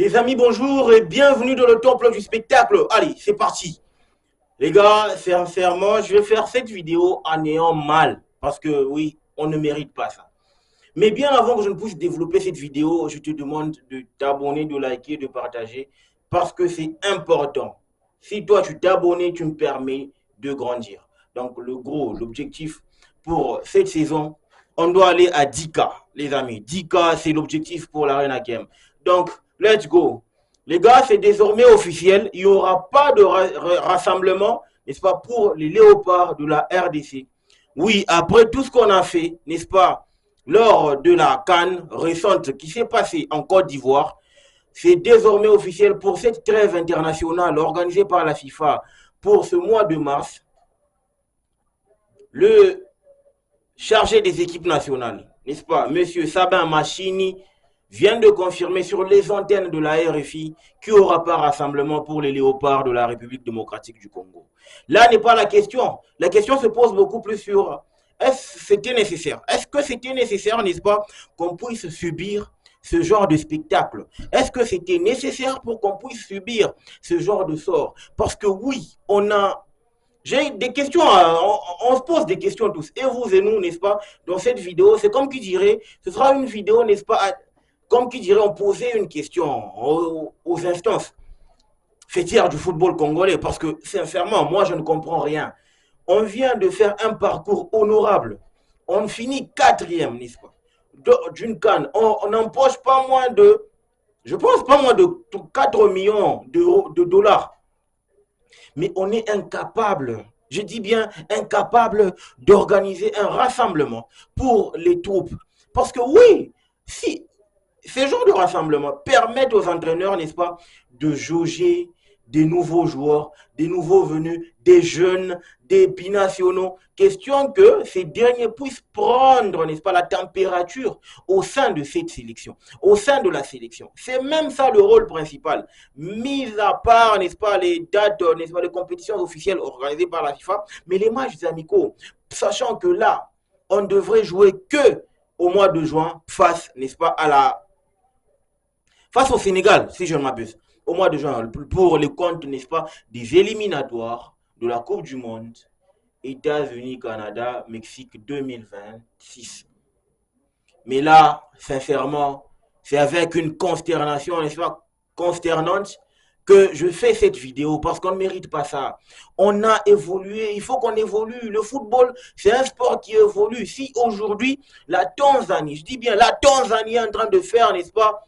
Les amis, bonjour et bienvenue dans le temple du spectacle. Allez, c'est parti. Les gars, sincèrement, je vais faire cette vidéo en ayant mal. Parce que oui, on ne mérite pas ça. Mais bien avant que je ne puisse développer cette vidéo, je te demande de t'abonner, de liker, de partager. Parce que c'est important. Si toi tu t'abonnes, tu me permets de grandir. Donc l'objectif pour cette saison, on doit aller à 10K, les amis. 10K, c'est l'objectif pour l'Arena Game. Donc, let's go. Les gars, c'est désormais officiel. Il n'y aura pas de rassemblement, n'est-ce pas, pour les léopards de la RDC. Oui, après tout ce qu'on a fait, n'est-ce pas, lors de la CAN récente qui s'est passée en Côte d'Ivoire, c'est désormais officiel pour cette trêve internationale organisée par la FIFA pour ce mois de mars. Le chargé des équipes nationales, n'est-ce pas, Monsieur Sabin Machini, vient de confirmer sur les antennes de la RFI qu'il n'y aura pas rassemblement pour les léopards de la République démocratique du Congo. Là n'est pas la question. La question se pose beaucoup plus sur est-ce que c'était nécessaire? Est-ce que c'était nécessaire, n'est-ce pas, qu'on puisse subir ce genre de spectacle? Est-ce que c'était nécessaire pour qu'on puisse subir ce genre de sort? Parce que oui, j'ai des questions, on se pose des questions tous, et vous et nous, n'est-ce pas, dans cette vidéo, c'est comme qui dirait, ce sera une vidéo, n'est-ce pas, comme qui dirait, on posait une question aux instances fêtières du football congolais, parce que sincèrement, moi je ne comprends rien. On vient de faire un parcours honorable, on finit quatrième, n'est-ce pas, d'une canne, on n'empoche pas moins de, je pense pas moins de 4 millions de dollars. Mais on est incapable, je dis bien incapable, d'organiser un rassemblement pour les troupes. Parce que oui, si ces genres de rassemblement permettent aux entraîneurs, n'est-ce pas, de jauger des nouveaux joueurs, des nouveaux venus, des jeunes, des binationaux. Question que ces derniers puissent prendre, n'est-ce pas, la température au sein de cette sélection, au sein de la sélection. C'est même ça le rôle principal. Mis à part, n'est-ce pas, les dates, n'est-ce pas, les compétitions officielles organisées par la FIFA, mais les matchs amicaux, sachant que là, on devrait jouer que au mois de juin face, n'est-ce pas, face au Sénégal, si je ne m'abuse, au mois de juin, pour les comptes, n'est-ce pas, des éliminatoires de la Coupe du Monde, États-Unis, Canada, Mexique 2026. Mais là, sincèrement, c'est avec une consternation, n'est-ce pas, consternante, que je fais cette vidéo parce qu'on ne mérite pas ça. On a évolué, il faut qu'on évolue. Le football, c'est un sport qui évolue. Si aujourd'hui, la Tanzanie, je dis bien la Tanzanie est en train de faire, n'est-ce pas,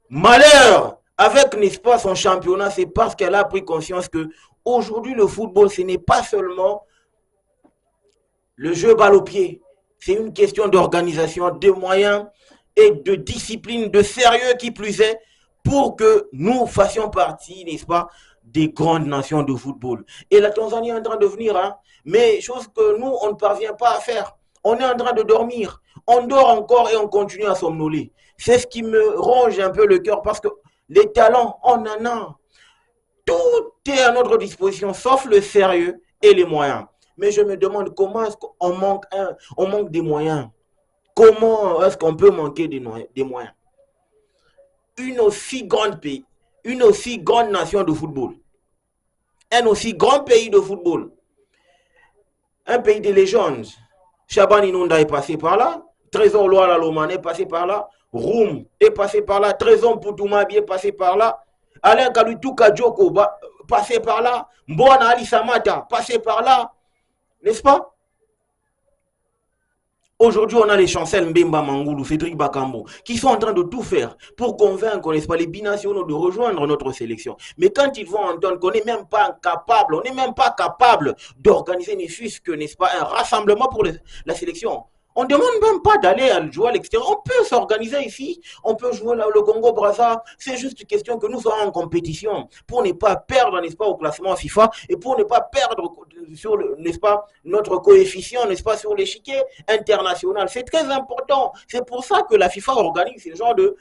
malheur avec, n'est-ce pas, son championnat, c'est parce qu'elle a pris conscience que aujourd'hui le football, ce n'est pas seulement le jeu balle au pied. C'est une question d'organisation, de moyens et de discipline, de sérieux qui plus est, pour que nous fassions partie, n'est-ce pas, des grandes nations de football. Et la Tanzanie est en train de venir, hein, mais chose que nous, on ne parvient pas à faire. On est en train de dormir. On dort encore et on continue à somnoler. C'est ce qui me ronge un peu le cœur parce que les talents, on en a. Tout est à notre disposition, sauf le sérieux et les moyens. Mais je me demande comment est-ce qu'on on manque des moyens. Comment est-ce qu'on peut manquer des moyens? Une aussi grande pays, une aussi grande nation de football, un aussi grand pays de football, un pays de légendes. Shaban Inunda est passé par là, Trésor Loala Lomane est passé par là, Roum est passé par là, Trésor Poutoumab est passé par là, Alain Kalutu Kajoko passé par là, Mbouana Ali Samata passé par là, n'est-ce pas? Aujourd'hui, on a les chancels Mbemba Mangoulou, Cédric Bakambo, qui sont en train de tout faire pour convaincre, n'est-ce pas, les binationaux de rejoindre notre sélection. Mais quand ils vont entendre qu'on n'est même pas capable, on n'est même pas capable d'organiser, ne fût-ce que, n'est-ce pas, un rassemblement pour la sélection. On ne demande même pas d'aller jouer à l'extérieur. On peut s'organiser ici. On peut jouer le Congo-Brazza. C'est juste une question que nous soyons en compétition pour ne pas perdre, n'est-ce pas, au classement FIFA et pour ne pas perdre sur, n'est-ce pas, notre coefficient, n'est-ce pas, sur l'échiquier international. C'est très important. C'est pour ça que la FIFA organise ce genre de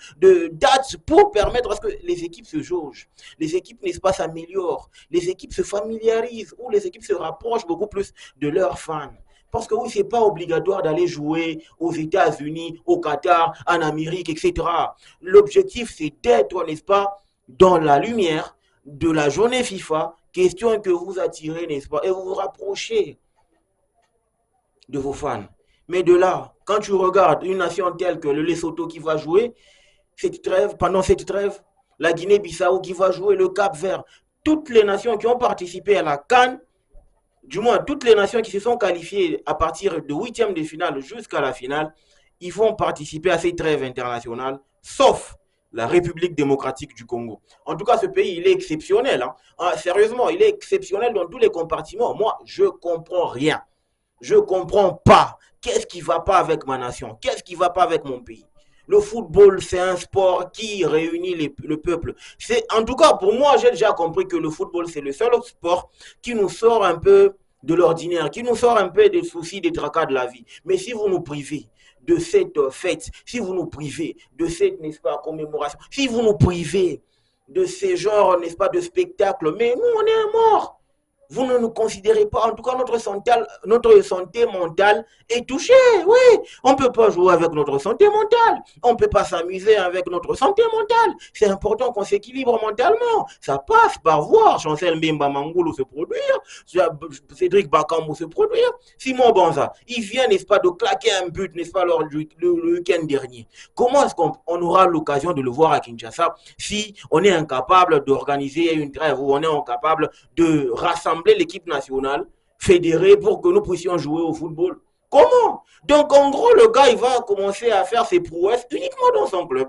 dates pour permettre à ce que les équipes se jaugent. Les équipes, n'est-ce pas, s'améliorent. Les équipes se familiarisent ou les équipes se rapprochent beaucoup plus de leurs fans. Parce que oui, c'est pas obligatoire d'aller jouer aux États-Unis, au Qatar, en Amérique, etc. L'objectif, c'est d'être, n'est-ce pas, dans la lumière de la journée FIFA, question que vous attirez, n'est-ce pas, et vous vous rapprochez de vos fans. Mais de là, quand tu regardes une nation telle que le Lesotho qui va jouer cette trêve, pendant cette trêve, la Guinée-Bissau qui va jouer, le Cap-Vert, toutes les nations qui ont participé à la CAN, du moins toutes les nations qui se sont qualifiées à partir de huitième de finale jusqu'à la finale, ils vont participer à ces trêves internationales, sauf la République démocratique du Congo. En tout cas, ce pays, il est exceptionnel. Sérieusement, il est exceptionnel dans tous les compartiments. Moi, je ne comprends rien. Je ne comprends pas. Qu'est-ce qui ne va pas avec ma nation? Qu'est-ce qui ne va pas avec mon pays? Le football, c'est un sport qui réunit le peuple. En tout cas, pour moi, j'ai déjà compris que le football, c'est le seul sport qui nous sort un peu de l'ordinaire, qui nous sort un peu des soucis, des tracas de la vie. Mais si vous nous privez de cette fête, si vous nous privez de cette, n'est-ce pas, commémoration, si vous nous privez de ces genres, n'est-ce pas, de spectacles, mais nous, on est morts. Vous ne nous considérez pas, en tout cas notre santé mentale est touchée, oui. On ne peut pas jouer avec notre santé mentale, on ne peut pas s'amuser avec notre santé mentale. C'est important qu'on s'équilibre mentalement. Ça passe par voir Chancel Mbemba Mangoulou se produire, Cédric Bakambu se produire, Simon Banza. Il vient, n'est-ce pas, de claquer un but, n'est-ce pas, lors du week-end dernier. Comment est-ce qu'on aura l'occasion de le voir à Kinshasa si on est incapable d'organiser une trêve ou on est incapable de rassembler l'équipe nationale fédérée pour que nous puissions jouer au football? Comment? Donc en gros, le gars, il va commencer à faire ses prouesses uniquement dans son club.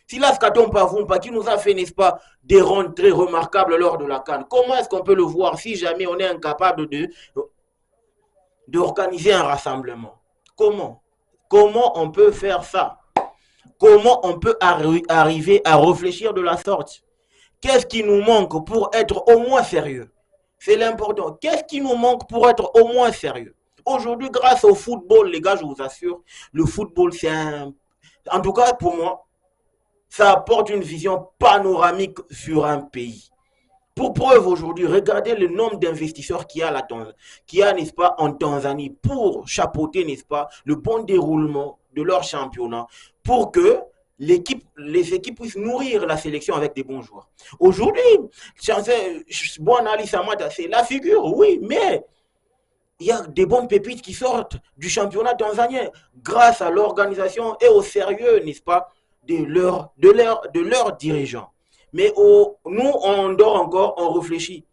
Silas Katon Pavumpa, qui nous a fait, n'est-ce pas, des rondes très remarquables lors de la CAN, comment est-ce qu'on peut le voir si jamais on est incapable d'organiser un rassemblement? Comment on peut faire ça? Comment on peut arriver à réfléchir de la sorte? Qu'est-ce qui nous manque pour être au moins sérieux? C'est l'important. Qu'est-ce qui nous manque pour être au moins sérieux? Aujourd'hui, grâce au football, les gars, je vous assure, le football, c'est un... En tout cas, pour moi, ça apporte une vision panoramique sur un pays. Pour preuve, aujourd'hui, regardez le nombre d'investisseurs qu'il y a, n'est-ce pas, en Tanzanie pour chapeauter, n'est-ce pas, le bon déroulement de leur championnat, pour que les équipes puissent nourrir la sélection avec des bons joueurs. Aujourd'hui, Bouana Samata, c'est la figure, oui, mais il y a des bonnes pépites qui sortent du championnat tanzanien grâce à l'organisation et au sérieux, n'est-ce pas, de leurs dirigeants. Mais nous, on dort encore, on réfléchit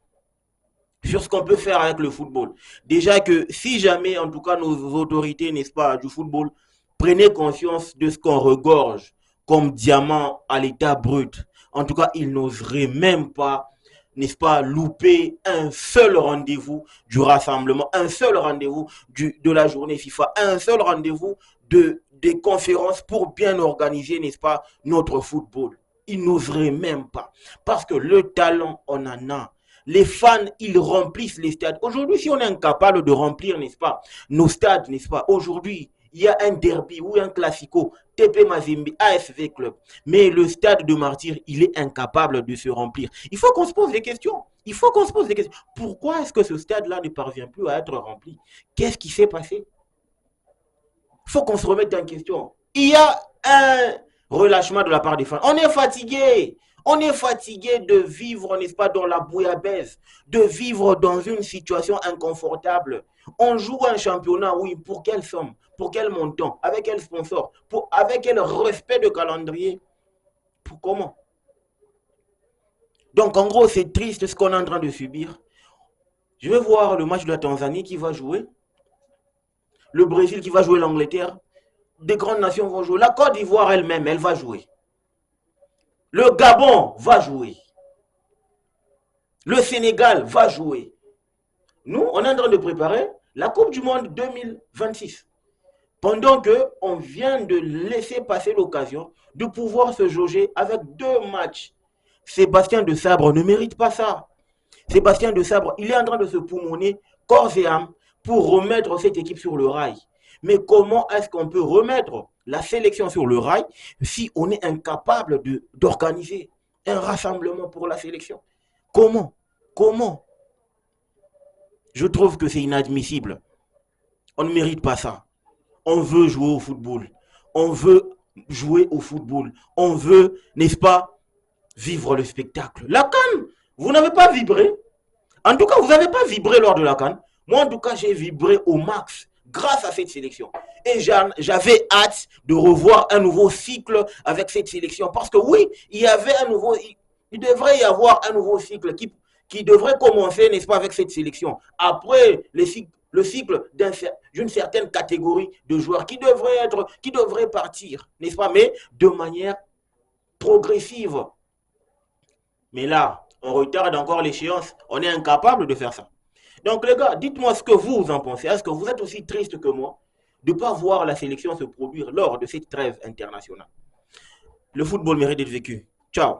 sur ce qu'on peut faire avec le football. Déjà que si jamais, en tout cas, nos autorités, n'est-ce pas, du football, prenaient conscience de ce qu'on regorge comme diamant à l'état brut, en tout cas, ils n'oseraient même pas, n'est-ce pas, louper un seul rendez-vous du rassemblement, un seul rendez-vous de la journée FIFA, un seul rendez-vous des conférences pour bien organiser, n'est-ce pas, notre football. Ils n'oseraient même pas. Parce que le talent, on en a. Les fans, ils remplissent les stades. Aujourd'hui, si on est incapable de remplir, n'est-ce pas, nos stades, n'est-ce pas, aujourd'hui, il y a un derby ou un classico, TP Mazembe, ASV Club. Mais le stade de Martyr, il est incapable de se remplir. Il faut qu'on se pose des questions. Il faut qu'on se pose des questions. Pourquoi est-ce que ce stade-là ne parvient plus à être rempli? Qu'est-ce qui s'est passé? Il faut qu'on se remette en question. Il y a un relâchement de la part des fans. On est fatigué. On est fatigué de vivre, n'est-ce pas, dans la bouillabaisse, de vivre dans une situation inconfortable. On joue un championnat, oui, pour quelle somme? Pour quel montant? Avec quel sponsor? Avec quel respect de calendrier? Pour comment? Donc, en gros, c'est triste ce qu'on est en train de subir. Je vais voir le match de la Tanzanie qui va jouer. Le Brésil qui va jouer l'Angleterre. Des grandes nations vont jouer. La Côte d'Ivoire elle-même, elle va jouer. Le Gabon va jouer. Le Sénégal va jouer. Nous, on est en train de préparer la Coupe du Monde 2026. Pendant qu'on vient de laisser passer l'occasion de pouvoir se jauger avec 2 matchs. Sébastien de Sabre ne mérite pas ça. Sébastien de Sabre, il est en train de se poumonner corps et âme pour remettre cette équipe sur le rail. Mais comment est-ce qu'on peut remettre la sélection sur le rail si on est incapable d'organiser un rassemblement pour la sélection? Comment? Je trouve que c'est inadmissible. On ne mérite pas ça. On veut jouer au football. On veut jouer au football. On veut, n'est-ce pas, vivre le spectacle. La CAN, vous n'avez pas vibré. En tout cas, vous n'avez pas vibré lors de la CAN. Moi, en tout cas, j'ai vibré au max grâce à cette sélection. Et j'avais hâte de revoir un nouveau cycle avec cette sélection. Parce que oui, il devrait y avoir un nouveau cycle qui devrait commencer, n'est-ce pas, avec cette sélection. Après le cycle d'une certaine catégorie de joueurs qui devraient partir, n'est-ce pas, mais de manière progressive. Mais là, on retarde encore l'échéance. On est incapable de faire ça. Donc les gars, dites-moi ce que vous en pensez. Est-ce que vous êtes aussi triste que moi de ne pas voir la sélection se produire lors de cette trêve internationale? Le football mérite d'être vécu. Ciao.